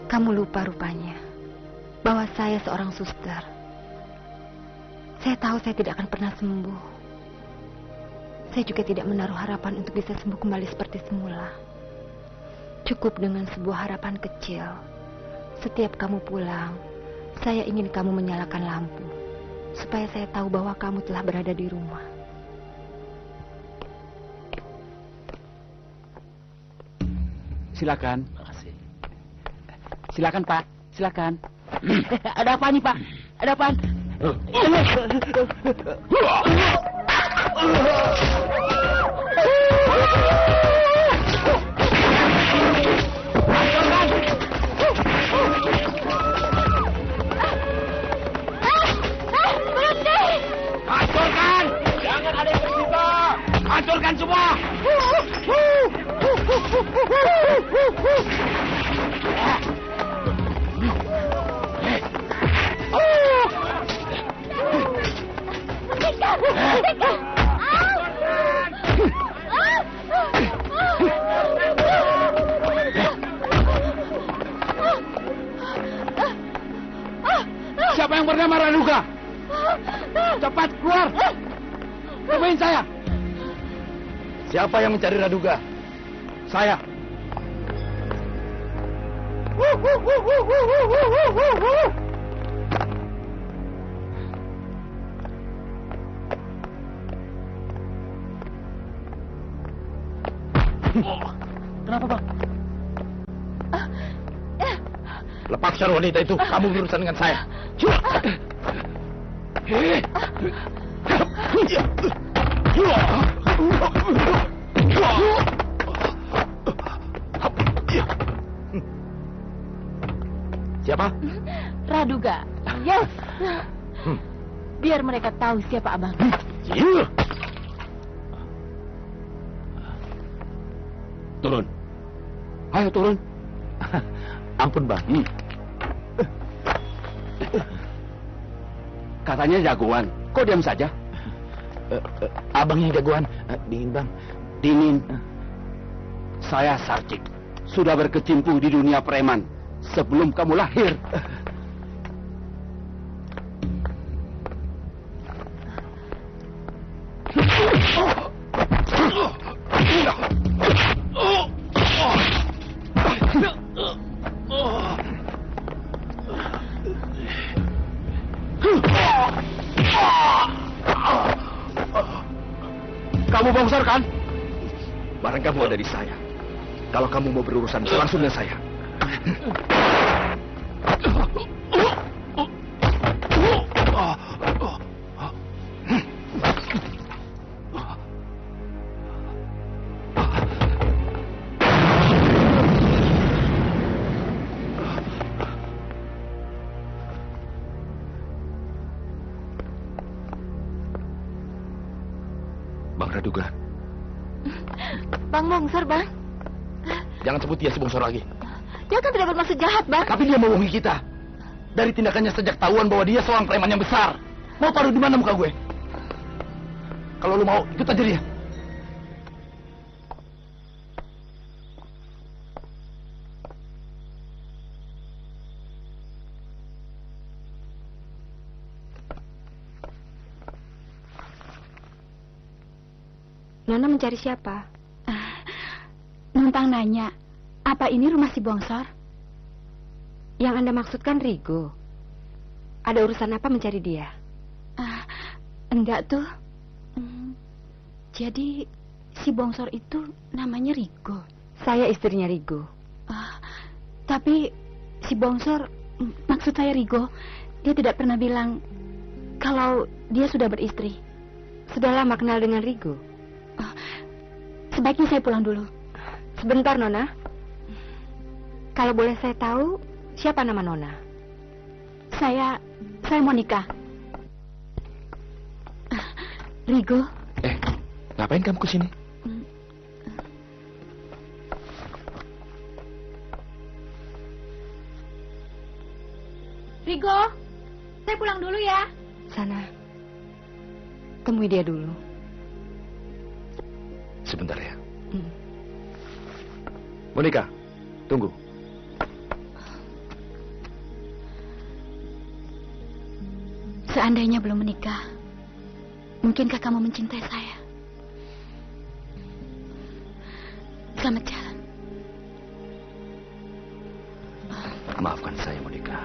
Kamu lupa rupanya bahwa saya seorang suster. Saya tahu saya tidak akan pernah sembuh. Saya juga tidak menaruh harapan untuk bisa sembuh kembali seperti semula. Cukup dengan sebuah harapan kecil. Setiap kamu pulang, saya ingin kamu menyalakan lampu, supaya saya tahu bahwa kamu telah berada di rumah. Silakan. Makasih. Silakan, Pak. Silakan. Ada apa nih, Pak? Ada apa? Hancurkan! Jangan ada yang tersisa! Hancurkan semua! Siapa yang bernama Raduga? Cepat keluar! Temuin saya! Siapa yang mencari Raduga? Saya. Kenapa, Bang? Lepaskan wanita itu. Kamu berurusan dengan saya. Siapa? Raduga. Yes. Biar mereka tahu siapa abang. Turun. Ayo turun. Ampun, Bang. Katanya jagoan. Kok diam saja? Abang yang jagoan. Dingin, Bang. Dingin. Saya Sarcik. Sudah berkecimpung di dunia preman sebelum kamu lahir. Kamu bongsor kan? Barang kamu ada di saya. Kalau kamu mau berurusan langsung dengan saya. Bang Raduga. Bang Bongsor, Bang. Jangan sebut dia si Bongsor lagi. Dia kan tidak bermaksud jahat, Bang. Tapi dia membohongi kita. Dari tindakannya sejak tahuan bahwa dia seorang preman yang besar. Mau taruh di mana muka gue? Kalau lu mau, ikut aja dia. Nona mencari siapa? Numpang nanya, apa ini rumah si Bongsor? Yang Anda maksudkan Rigo. Ada urusan apa mencari dia? Enggak tuh. Jadi si Bongsor itu namanya Rigo. Saya istrinya Rigo. Tapi si Bongsor, maksud saya Rigo, dia tidak pernah bilang kalau dia sudah beristri. Sudah lama kenal dengan Rigo? Sebaiknya saya pulang dulu. Sebentar, Nona. Kalau boleh saya tahu, siapa nama Nona? Saya mau nikah. Rigo. Ngapain kamu kesini? Rigo, saya pulang dulu ya. Sana. Temui dia dulu. Sebentar ya. Monica, tunggu. Seandainya belum menikah, mungkinkah kamu mencintai saya? Selamat jalan. Maafkan saya, Monica.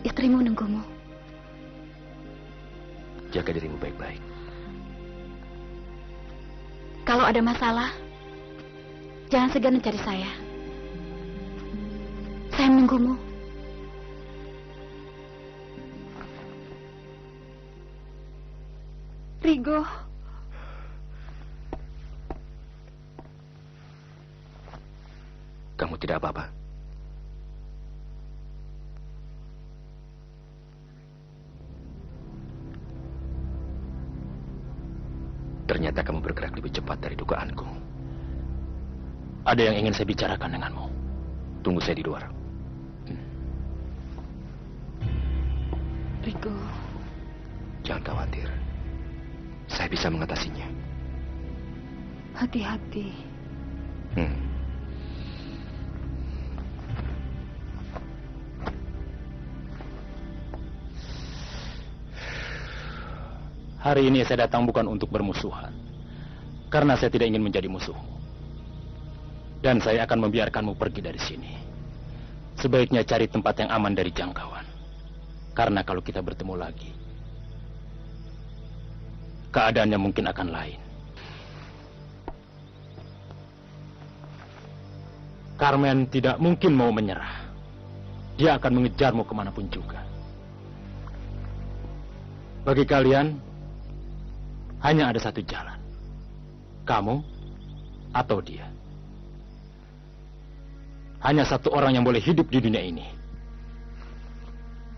Istrimu menunggumu. Jaga dirimu baik-baik. Kalau ada masalah, jangan segan mencari saya. Saya menunggumu. Rigo. Kamu tidak apa-apa? Ternyata kamu bergerak lebih cepat dari dugaanku. Ada yang ingin saya bicarakan denganmu. Tunggu saya di luar. Rigo. Jangan khawatir. Saya bisa mengatasinya. Hati-hati. Hari ini saya datang bukan untuk bermusuhan. Karena saya tidak ingin menjadi musuh. Dan saya akan membiarkanmu pergi dari sini. Sebaiknya cari tempat yang aman dari jangkauan. Karena kalau kita bertemu lagi, keadaannya mungkin akan lain. Carmen tidak mungkin mau menyerah. Dia akan mengejarmu kemanapun juga. Bagi kalian, hanya ada satu jalan. Kamu atau dia. Hanya satu orang yang boleh hidup di dunia ini.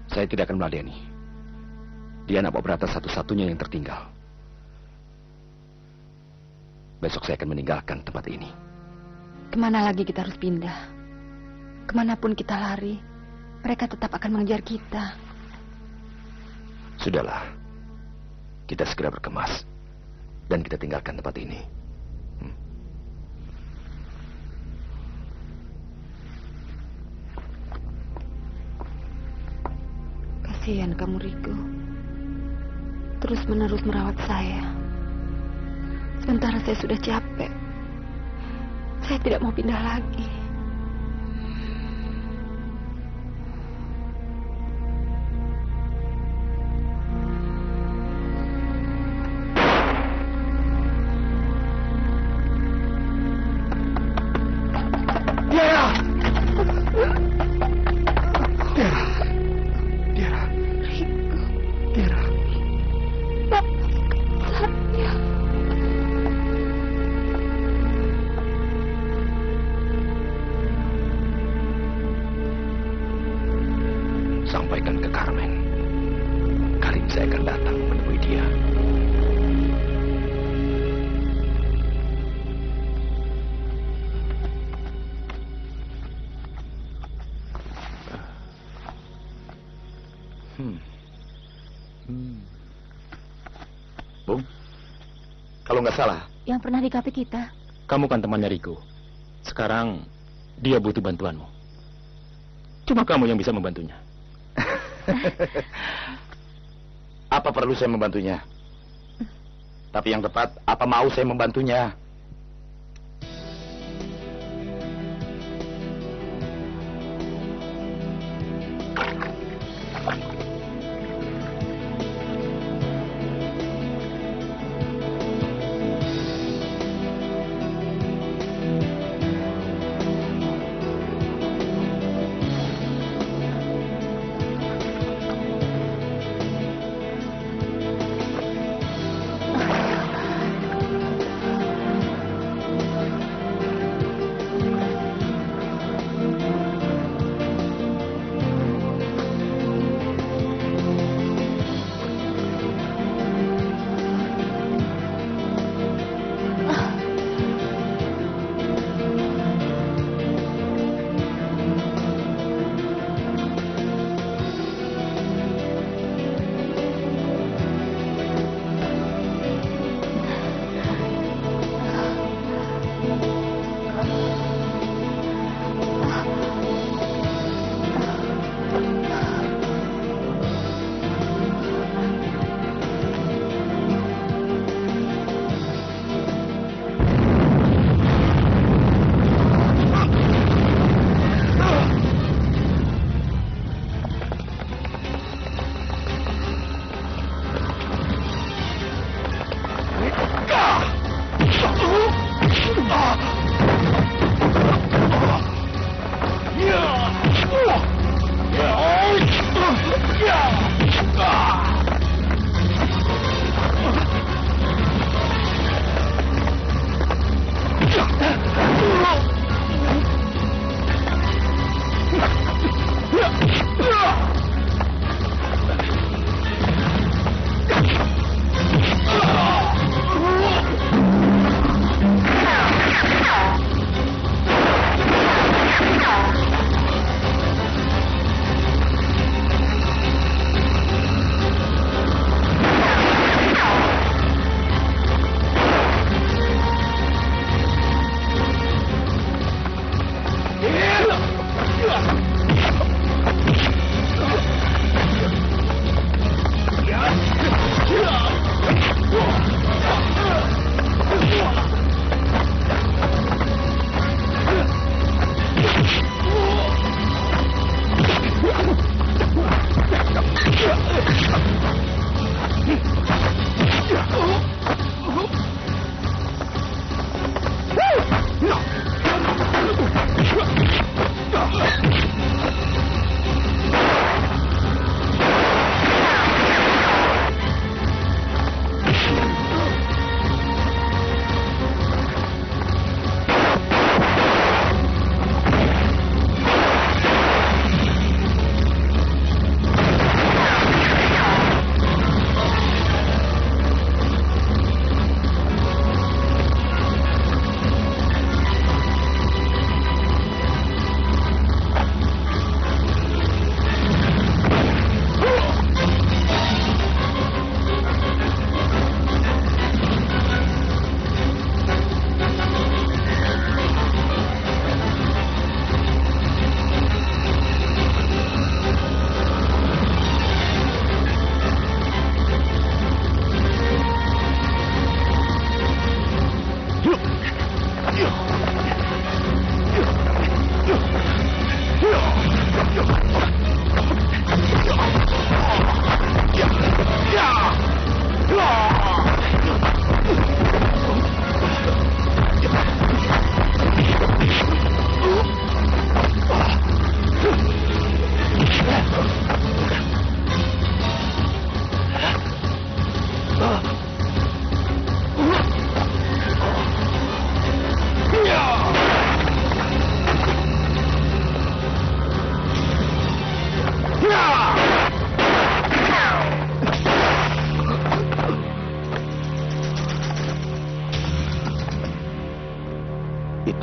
Saya tidak akan meladeni. Dia anak Pak Brata satu-satunya yang tertinggal. Besok saya akan meninggalkan tempat ini. Kemana lagi kita harus pindah? Kemanapun kita lari, mereka tetap akan mengejar kita. Sudahlah. Kita segera berkemas. Dan kita tinggalkan tempat ini. Kasihan kamu, Rigo. Terus-menerus merawat saya. Sementara saya sudah capek. Saya tidak mau pindah lagi. Sampaikan ke Carmen. Kali ini saya akan datang menemui dia. Bung, kalau nggak salah, Yang pernah di kafe kita. Kamu kan temannya Rigo. Sekarang dia butuh bantuanmu. Cuma kamu yang bisa membantunya. apa perlu saya membantunya? Tapi yang tepat, apa mau saya membantunya?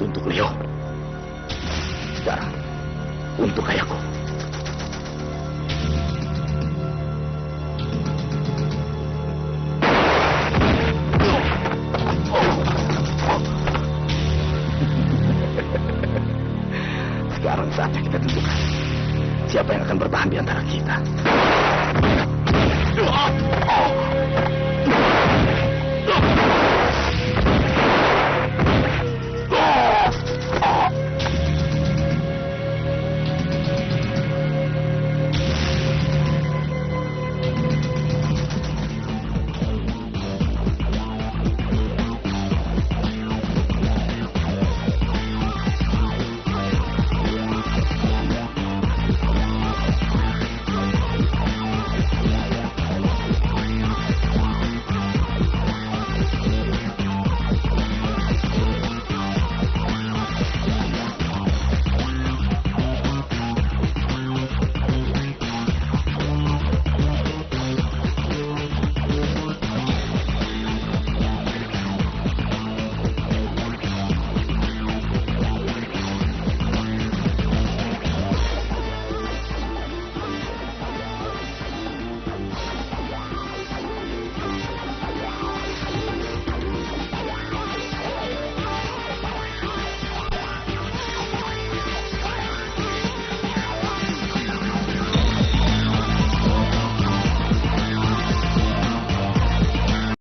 Itu untuk Leo. Sekarang, untuk ayahku.